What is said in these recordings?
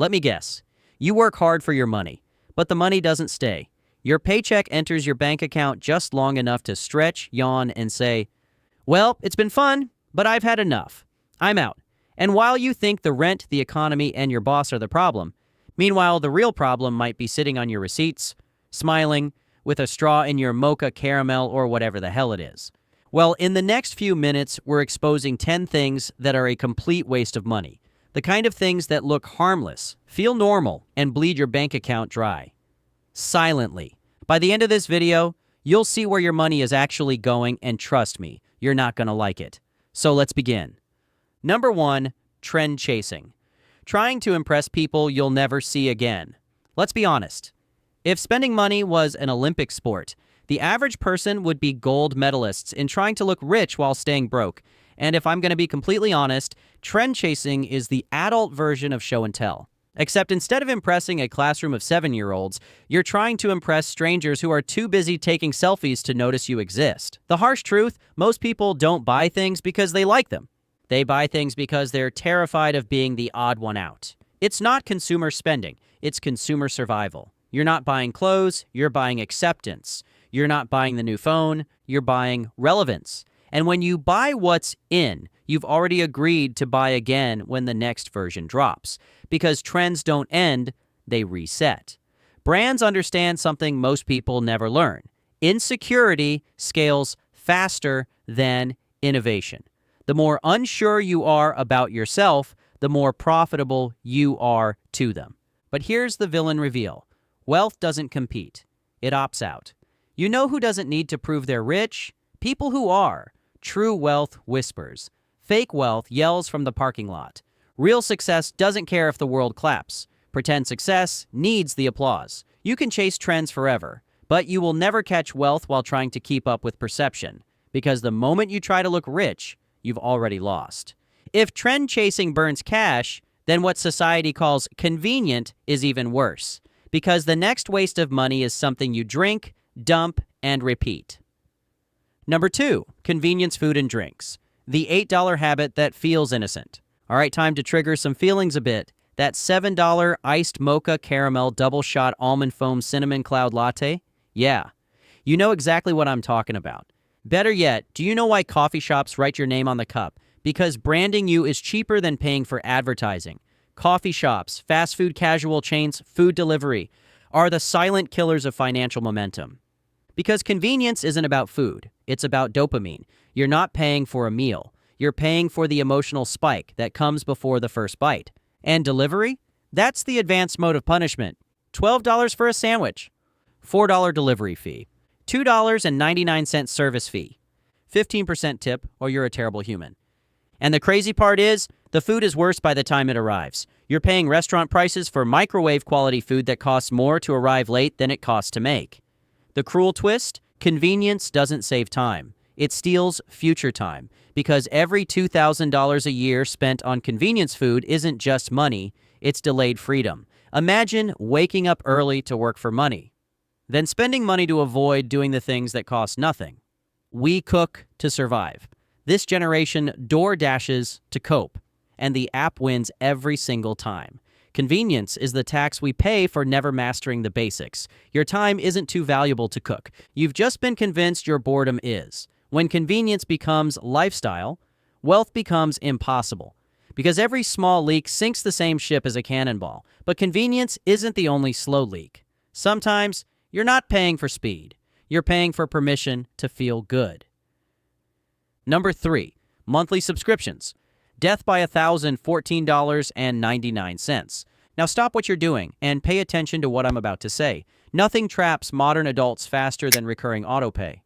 Let me guess. You work hard for your money, but the money doesn't stay. Your paycheck enters your bank account just long enough to stretch, yawn, and say, "Well, it's been fun, but I've had enough. I'm out." And while you think the rent, the economy, and your boss are the problem, meanwhile, the real problem might be sitting on your receipts, smiling, with a straw in your mocha caramel or whatever the hell it is. Well, in the next few minutes, we're exposing 10 things that are a complete waste of money. The kind of things that look harmless, feel normal, and bleed your bank account dry. Silently. By the end of this video, you'll see where your money is actually going, and trust me, you're not going to like it. So let's begin. Number 1, trend chasing. Trying to impress people you'll never see again. Let's be honest. If spending money was an Olympic sport, the average person would be gold medalists in trying to look rich while staying broke. And if I'm going to be completely honest, trend chasing is the adult version of show and tell. Except instead of impressing a classroom of 7-year-olds, you're trying to impress strangers who are too busy taking selfies to notice you exist. The harsh truth, most people don't buy things because they like them. They buy things because they're terrified of being the odd one out. It's not consumer spending, it's consumer survival. You're not buying clothes, you're buying acceptance. You're not buying the new phone, you're buying relevance. And when you buy what's in, you've already agreed to buy again when the next version drops. Because trends don't end, they reset. Brands understand something most people never learn. Insecurity scales faster than innovation. The more unsure you are about yourself, the more profitable you are to them. But here's the villain reveal. Wealth doesn't compete. It opts out. You know who doesn't need to prove they're rich? People who are. True wealth whispers. Fake wealth yells from the parking lot. Real success doesn't care if the world claps. Pretend success needs the applause. You can chase trends forever, but you will never catch wealth while trying to keep up with perception. Because the moment you try to look rich, you've already lost. If trend chasing burns cash, then what society calls convenient is even worse. Because the next waste of money is something you drink, dump, and repeat. Number 2, convenience food and drinks. The $8 habit that feels innocent. All right, time to trigger some feelings a bit. That $7 iced mocha caramel double shot almond foam cinnamon cloud latte? Yeah, you know exactly what I'm talking about. Better yet, do you know why coffee shops write your name on the cup? Because branding you is cheaper than paying for advertising. Coffee shops, fast food casual chains, food delivery are the silent killers of financial momentum. Because convenience isn't about food, it's about dopamine. You're not paying for a meal. You're paying for the emotional spike that comes before the first bite. And delivery? That's the advanced mode of punishment. $12 for a sandwich. $4 delivery fee. $2.99 service fee. 15% tip or you're a terrible human. And the crazy part is, the food is worse by the time it arrives. You're paying restaurant prices for microwave quality food that costs more to arrive late than it costs to make. The cruel twist? Convenience doesn't save time. It steals future time. Because every $2,000 a year spent on convenience food isn't just money, it's delayed freedom. Imagine waking up early to work for money, then spending money to avoid doing the things that cost nothing. We cook to survive. This generation door dashes to cope, and the app wins every single time. Convenience is the tax we pay for never mastering the basics. Your time isn't too valuable to cook. You've just been convinced your boredom is. When convenience becomes lifestyle, wealth becomes impossible. Because every small leak sinks the same ship as a cannonball. But convenience isn't the only slow leak. Sometimes you're not paying for speed. You're paying for permission to feel good. Number 3, monthly subscriptions. Death by $1,014.99. Now stop what you're doing and pay attention to what I'm about to say. Nothing traps modern adults faster than recurring autopay.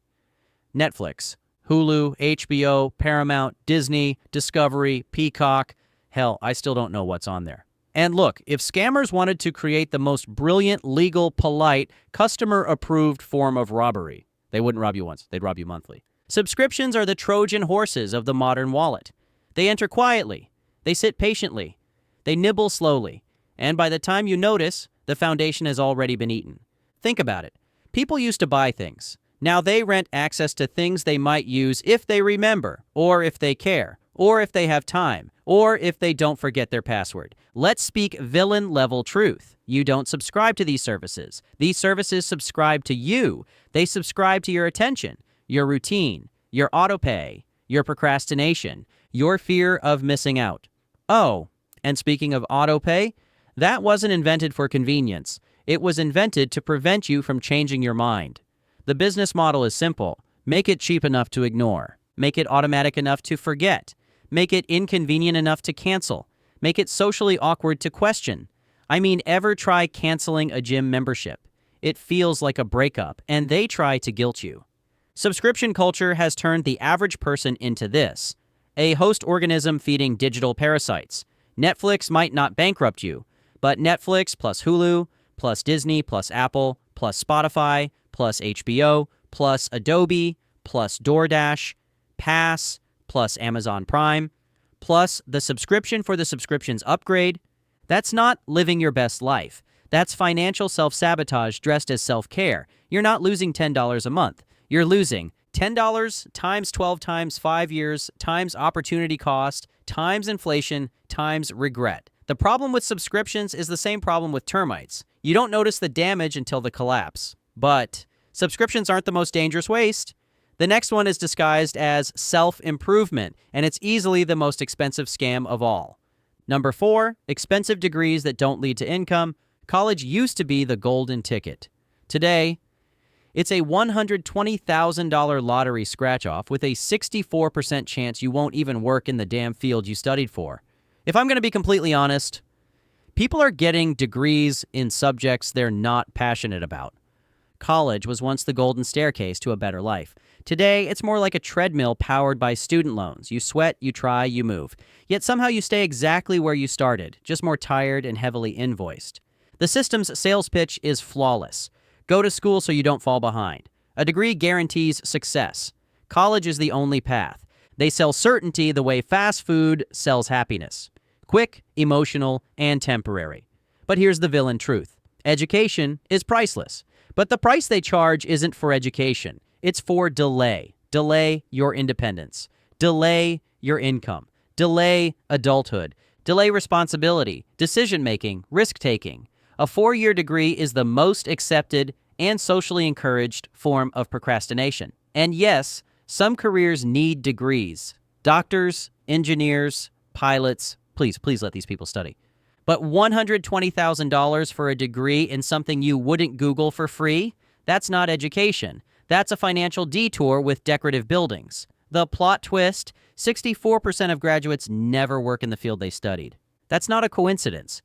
Netflix, Hulu, HBO, Paramount, Disney, Discovery, Peacock. Hell, I still don't know what's on there. And look, if scammers wanted to create the most brilliant, legal, polite, customer-approved form of robbery, they wouldn't rob you once, they'd rob you monthly. Subscriptions are the Trojan horses of the modern wallet. They enter quietly, they sit patiently, they nibble slowly, and by the time you notice, the foundation has already been eaten. Think about it. People used to buy things. Now they rent access to things they might use if they remember, or if they care, or if they have time, or if they don't forget their password. Let's speak villain-level truth. You don't subscribe to these services. These services subscribe to you. They subscribe to your attention, your routine, your autopay, your procrastination, your fear of missing out. Oh, and speaking of autopay, that wasn't invented for convenience. It was invented to prevent you from changing your mind. The business model is simple. Make it cheap enough to ignore. Make it automatic enough to forget. Make it inconvenient enough to cancel. Make it socially awkward to question. I mean, ever try canceling a gym membership? It feels like a breakup, and they try to guilt you. Subscription culture has turned the average person into this: a host organism feeding digital parasites. Netflix might not bankrupt you, but Netflix plus Hulu, plus Disney, plus Apple, plus Spotify, plus HBO, plus Adobe, plus DoorDash, Pass, plus Amazon Prime, plus the subscription for the subscriptions upgrade. That's not living your best life. That's financial self-sabotage dressed as self-care. You're not losing $10 a month. You're losing $10 times 12 times 5 years times opportunity cost times inflation times regret. The problem with subscriptions is the same problem with termites. You don't notice the damage until the collapse. But subscriptions aren't the most dangerous waste. The next one is disguised as self-improvement, and it's easily the most expensive scam of all. Number 4, expensive degrees that don't lead to income. College used to be the golden ticket. Today, it's a $120,000 lottery scratch-off with a 64% chance you won't even work in the damn field you studied for. If I'm going to be completely honest, people are getting degrees in subjects they're not passionate about. College was once the golden staircase to a better life. Today, it's more like a treadmill powered by student loans. You sweat, you try, you move. Yet somehow you stay exactly where you started, just more tired and heavily invoiced. The system's sales pitch is flawless. Go to school so you don't fall behind. A degree guarantees success. College is the only path. They sell certainty the way fast food sells happiness. Quick, emotional, and temporary. But here's the villain truth. Education is priceless. But the price they charge isn't for education. It's for delay. Delay your independence. Delay your income. Delay adulthood. Delay responsibility, decision-making, risk-taking. A 4-year degree is the most accepted and socially encouraged form of procrastination. And yes, some careers need degrees. Doctors, engineers, pilots, please let these people study. But $120,000 for a degree in something you wouldn't Google for free? That's not education. That's a financial detour with decorative buildings. The plot twist, 64% of graduates never work in the field they studied. That's not a coincidence.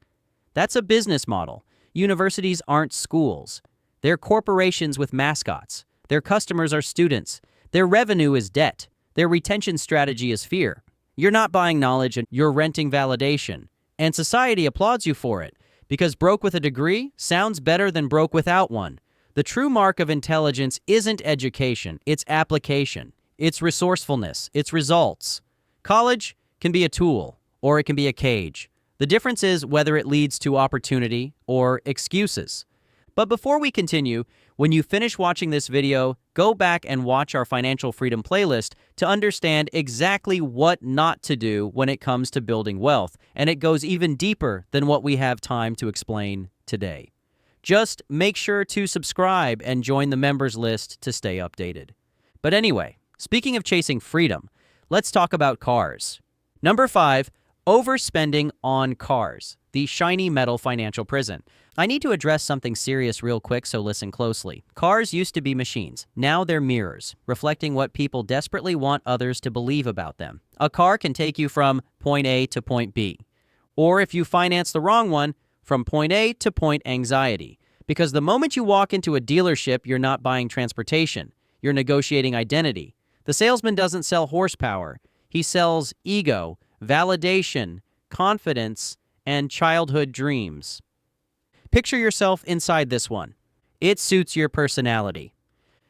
That's a business model. Universities aren't schools. They're corporations with mascots. Their customers are students. Their revenue is debt. Their retention strategy is fear. You're not buying knowledge, and you're renting validation. And society applauds you for it, because broke with a degree sounds better than broke without one. The true mark of intelligence isn't education, it's application. It's resourcefulness, it's results. College can be a tool, or it can be a cage. The difference is whether it leads to opportunity or excuses. But before we continue, when you finish watching this video, go back and watch our Financial Freedom playlist to understand exactly what not to do when it comes to building wealth, and it goes even deeper than what we have time to explain today. Just make sure to subscribe and join the members list to stay updated. But anyway, speaking of chasing freedom, let's talk about cars. Number 5, overspending on cars, the shiny metal financial prison. I need to address something serious real quick, so listen closely. Cars used to be machines. Now they're mirrors, reflecting what people desperately want others to believe about them. A car can take you from point A to point B. Or if you finance the wrong one, from point A to point anxiety. Because the moment you walk into a dealership, you're not buying transportation. You're negotiating identity. The salesman doesn't sell horsepower. He sells ego, validation, confidence, and childhood dreams. Picture yourself inside this one. It suits your personality.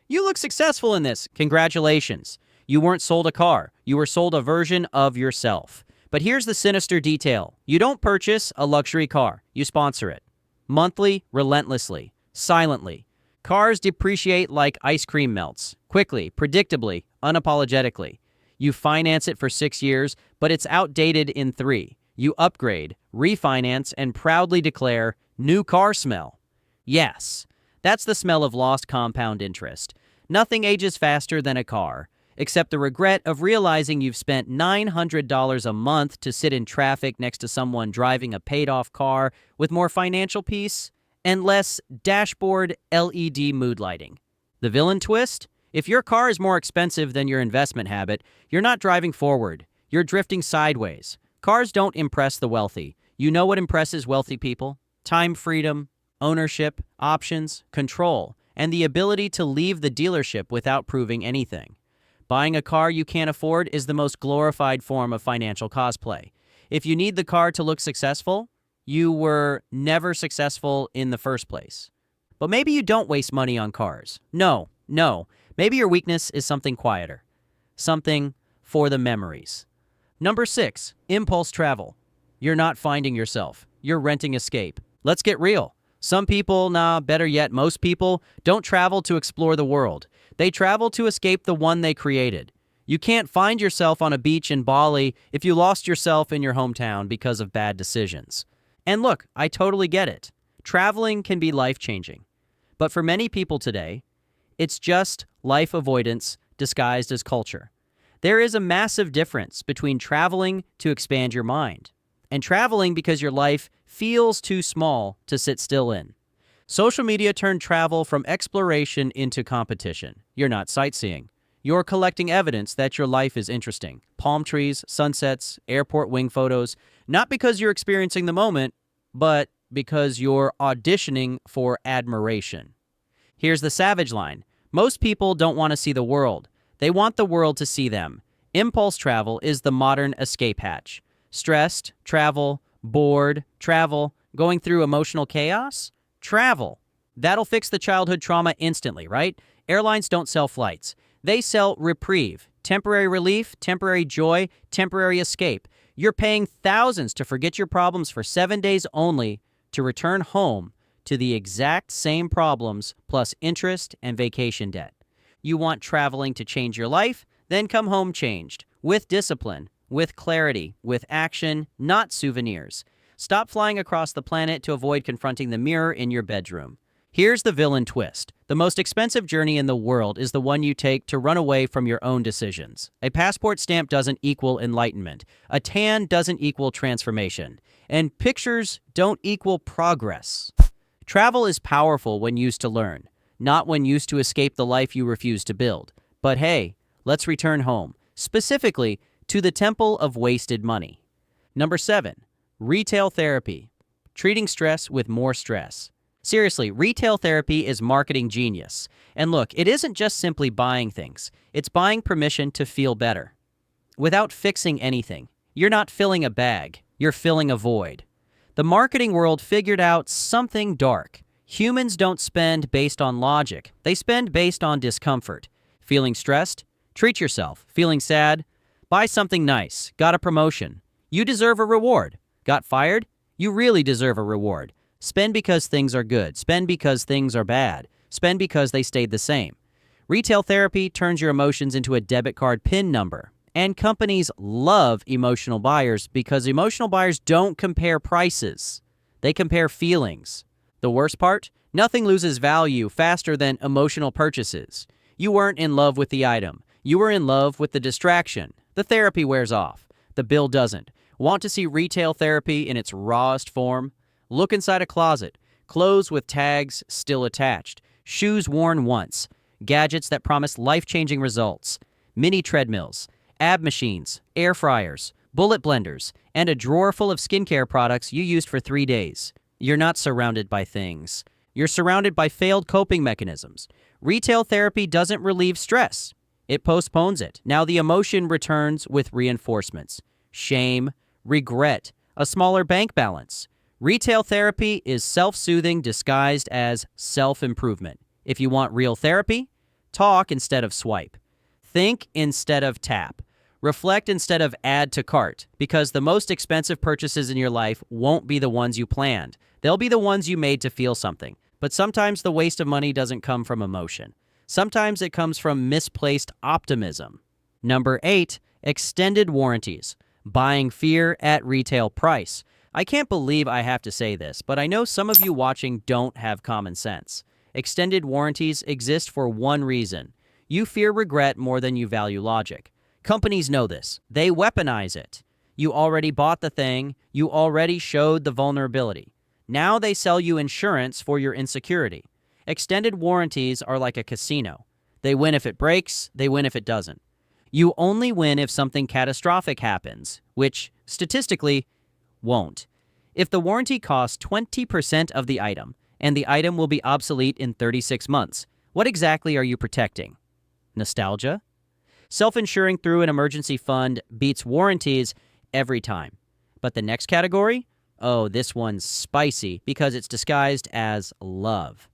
You look successful in this. Congratulations. You weren't sold a car. You were sold a version of yourself. But here's the sinister detail. You don't purchase a luxury car. You sponsor it. Monthly, relentlessly, silently. Cars depreciate like ice cream melts. Quickly, predictably, unapologetically. You finance it for 6 years, but it's outdated in 3. You upgrade, refinance, and proudly declare, new car smell. Yes, that's the smell of lost compound interest. Nothing ages faster than a car, except the regret of realizing you've spent $900 a month to sit in traffic next to someone driving a paid-off car with more financial peace and less dashboard LED mood lighting. The villain twist? If your car is more expensive than your investment habit, you're not driving forward. You're drifting sideways. Cars don't impress the wealthy. You know what impresses wealthy people? Time freedom, ownership, options, control, and the ability to leave the dealership without proving anything. Buying a car you can't afford is the most glorified form of financial cosplay. If you need the car to look successful, you were never successful in the first place. But maybe you don't waste money on cars. No. Maybe your weakness is something quieter. Something for the memories. Number 6, impulse travel. You're not finding yourself. You're renting escape. Let's get real. Some people, better yet, most people, don't travel to explore the world. They travel to escape the one they created. You can't find yourself on a beach in Bali if you lost yourself in your hometown because of bad decisions. And look, I totally get it. Traveling can be life-changing. But for many people today, it's just life avoidance disguised as culture. There is a massive difference between traveling to expand your mind and traveling because your life feels too small to sit still in. Social media turned travel from exploration into competition. You're not sightseeing. You're collecting evidence that your life is interesting. Palm trees, sunsets, airport wing photos, not because you're experiencing the moment, but because you're auditioning for admiration. Here's the savage line. Most people don't want to see the world. They want the world to see them. Impulse travel is the modern escape hatch. Stressed, travel. Bored, travel. Going through emotional chaos? Travel. That'll fix the childhood trauma instantly, right? Airlines don't sell flights. They sell reprieve, temporary relief, temporary joy, temporary escape. You're paying thousands to forget your problems for 7 days only to return home to the exact same problems plus interest and vacation debt. You want traveling to change your life? Then come home changed, with discipline, with clarity, with action, not souvenirs. Stop flying across the planet to avoid confronting the mirror in your bedroom. Here's the villain twist. The most expensive journey in the world is the one you take to run away from your own decisions. A passport stamp doesn't equal enlightenment. A tan doesn't equal transformation. And pictures don't equal progress. Travel is powerful when used to learn, not when used to escape the life you refuse to build. But hey, let's return home, specifically to the temple of wasted money. Number 7, retail therapy. Treating stress with more stress. Seriously, retail therapy is marketing genius. And look, it isn't just simply buying things. It's buying permission to feel better. Without fixing anything. You're not filling a bag. You're filling a void. The marketing world figured out something dark. Humans don't spend based on logic. They spend based on discomfort. Feeling stressed? Treat yourself. Feeling sad? Buy something nice. Got a promotion. You deserve a reward. Got fired? You really deserve a reward. Spend because things are good. Spend because things are bad. Spend because they stayed the same. Retail therapy turns your emotions into a debit card PIN number. And companies love emotional buyers because emotional buyers don't compare prices. They compare feelings. The worst part? Nothing loses value faster than emotional purchases. You weren't in love with the item. You were in love with the distraction. The therapy wears off. The bill doesn't. Want to see retail therapy in its rawest form? Look inside a closet. Clothes with tags still attached. Shoes worn once. Gadgets that promise life-changing results. Mini treadmills. Ab machines. Air fryers. Bullet blenders. And a drawer full of skincare products you used for 3 days. You're not surrounded by things. You're surrounded by failed coping mechanisms. Retail therapy doesn't relieve stress. It postpones it. Now the emotion returns with reinforcements. Shame, regret, a smaller bank balance. Retail therapy is self-soothing disguised as self-improvement. If you want real therapy, talk instead of swipe. Think instead of tap. Reflect instead of add to cart, because the most expensive purchases in your life won't be the ones you planned. They'll be the ones you made to feel something. But sometimes the waste of money doesn't come from emotion. Sometimes it comes from misplaced optimism. Number 8, extended warranties. Buying fear at retail price. I can't believe I have to say this, but I know some of you watching don't have common sense. Extended warranties exist for one reason. You fear regret more than you value logic. Companies know this. They weaponize it. You already bought the thing. You already showed the vulnerability. Now they sell you insurance for your insecurity. Extended warranties are like a casino. They win if it breaks, they win if it doesn't. You only win if something catastrophic happens, which, statistically, won't. If the warranty costs 20% of the item, and the item will be obsolete in 36 months, what exactly are you protecting? Nostalgia? Self-insuring through an emergency fund beats warranties every time. But the next category? Oh, this one's spicy because it's disguised as love.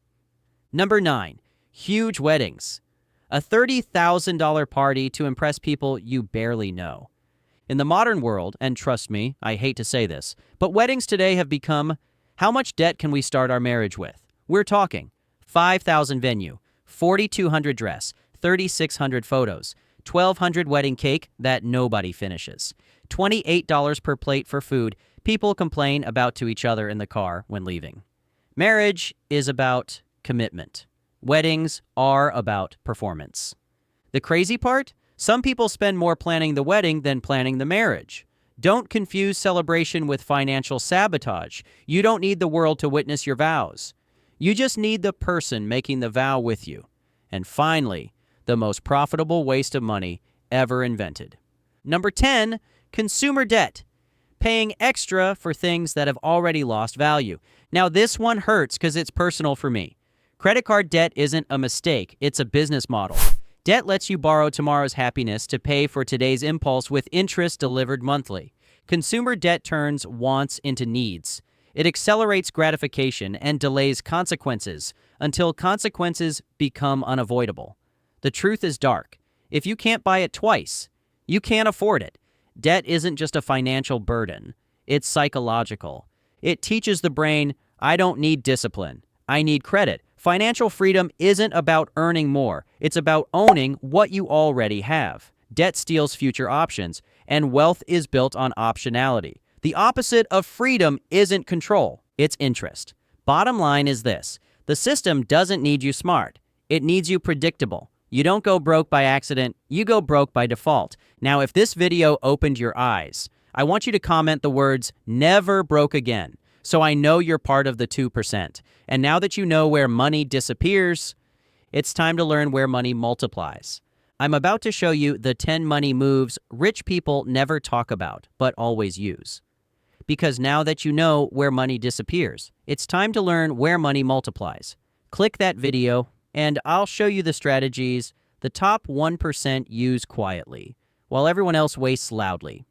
Number 9, huge weddings. A $30,000 party to impress people you barely know. In the modern world, and trust me, I hate to say this, but weddings today have become, how much debt can we start our marriage with? We're talking $5,000 venue, $4,200 dress, $3,600 photos, $1,200 wedding cake that nobody finishes, $28 per plate for food people complain about to each other in the car when leaving. Marriage is about commitment. Weddings are about performance. The crazy part? Some people spend more planning the wedding than planning the marriage. Don't confuse celebration with financial sabotage. You don't need the world to witness your vows. You just need the person making the vow with you. And finally, the most profitable waste of money ever invented. Number 10, consumer debt. Paying extra for things that have already lost value. Now, this one hurts because it's personal for me. Credit card debt isn't a mistake, it's a business model. Debt lets you borrow tomorrow's happiness to pay for today's impulse with interest delivered monthly. Consumer debt turns wants into needs. It accelerates gratification and delays consequences until consequences become unavoidable. The truth is dark. If you can't buy it twice, you can't afford it. Debt isn't just a financial burden. It's psychological. It teaches the brain, I don't need discipline. I need credit. Financial freedom isn't about earning more. It's about owning what you already have. Debt steals future options, and wealth is built on optionality. The opposite of freedom isn't control. It's interest. Bottom line is this. The system doesn't need you smart. It needs you predictable. You don't go broke by accident, you go broke by default. Now, if this video opened your eyes, I want you to comment the words, never broke again, so I know you're part of the 2%. And now that you know where money disappears, it's time to learn where money multiplies. I'm about to show you the 10 money moves rich people never talk about, but always use. Because now that you know where money disappears, it's time to learn where money multiplies. Click that video, and I'll show you the strategies the top 1% use quietly, while everyone else wastes loudly.